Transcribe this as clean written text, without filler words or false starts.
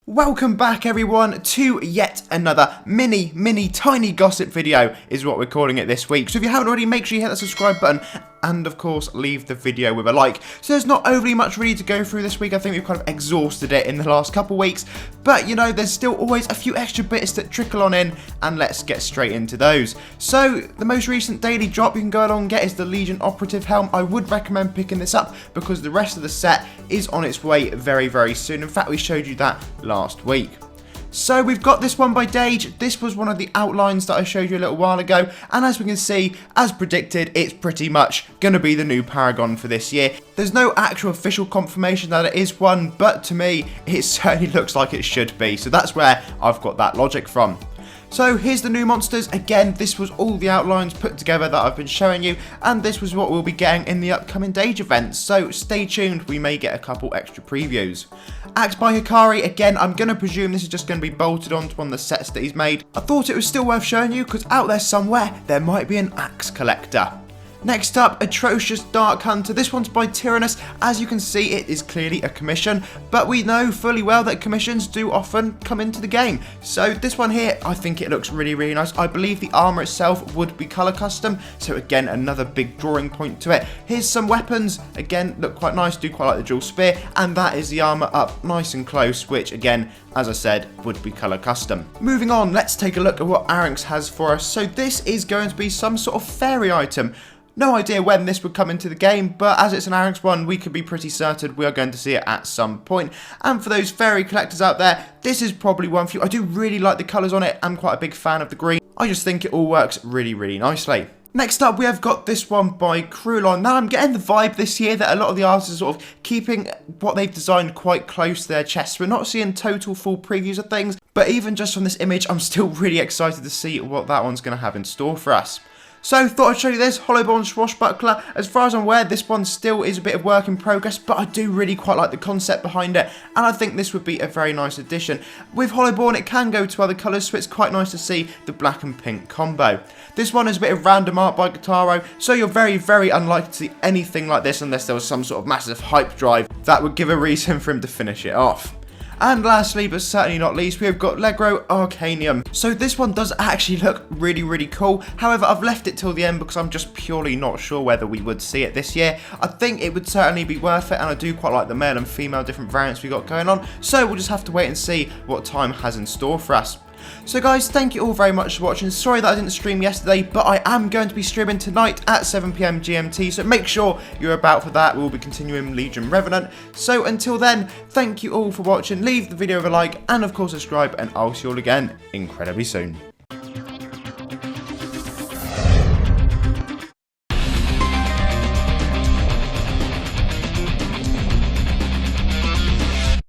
Welcome back everyone to yet another mini tiny gossip video is what we're calling it this week. So if you haven't already, make sure you hit that subscribe button and of course leave the video with a like. So there's not overly much really to go through this week. I think we've kind of exhausted it in the last couple weeks, but you know, there's still always a few extra bits that trickle on in, and let's get straight into those. So the most recent daily drop you can go along and get is the Legion Operative Helm. I would recommend picking this up because the rest of the set is on its way very soon. In fact, we showed you that last week. So we've got this one by Dage. This was one of the outlines that I showed you a little while ago, and as we can see, as predicted, it's pretty much going to be the new Paragon for this year. There's no actual official confirmation that it is one, but to me, it certainly looks like it should be, so that's where I've got that logic from. So here's the new monsters. Again, this was all the outlines put together that I've been showing you, and this was what we'll be getting in the upcoming Dage events, so stay tuned, we may get a couple extra previews. Axe by Hikari, again, I'm going to presume this is just going to be bolted onto one of the sets that he's made. I thought it was still worth showing you because out there somewhere, there might be an axe collector. Next up, Atrocious Dark Hunter. This one's by Tyrannus. As you can see, it is clearly a commission, but we know fully well that commissions do often come into the game. So this one here, I think it looks really nice. I believe the armor itself would be color custom, so again, another big drawing point to it. Here's some weapons. Again, look quite nice, do quite like the dual spear, and that is the armor up nice and close, which again, as I said, would be color custom. Moving on, let's take a look at what Arinx has for us. So this is going to be some sort of fairy item. No idea when this would come into the game, but as it's an Arinx one, we could be pretty certain we are going to see it at some point. And for those fairy collectors out there, this is probably one for you. I do really like the colours on it. I'm quite a big fan of the green. I just think it all works really nicely. Next up, we have got this one by Krulon. Now, I'm getting the vibe this year that a lot of the artists are sort of keeping what they've designed quite close to their chests. We're not seeing total full previews of things, but even just from this image, I'm still really excited to see what that one's going to have in store for us. So, thought I'd show you this, Hollowborn Swashbuckler. As far as I'm aware, this one still is a bit of work in progress, but I do really quite like the concept behind it, and I think this would be a very nice addition. With Hollybourne, it can go to other colours, so it's quite nice to see the black and pink combo. This one is a bit of random art by Guitaro, so you're very unlikely to see anything like this unless there was some sort of massive hype drive that would give a reason for him to finish it off. And lastly, but certainly not least, we have got Legro Arcanium. So this one does actually look really cool. However, I've left it till the end because I'm just purely not sure whether we would see it this year. I think it would certainly be worth it, and I do quite like the male and female different variants we got going on. So we'll just have to wait and see what time has in store for us. So guys, thank you all very much for watching. Sorry that I didn't stream yesterday, but I am going to be streaming tonight at 7 PM GMT, so make sure you're about for that. We'll be continuing Legion Revenant. So until then, thank you all for watching. Leave the video a like, and of course subscribe, and I'll see you all again incredibly soon.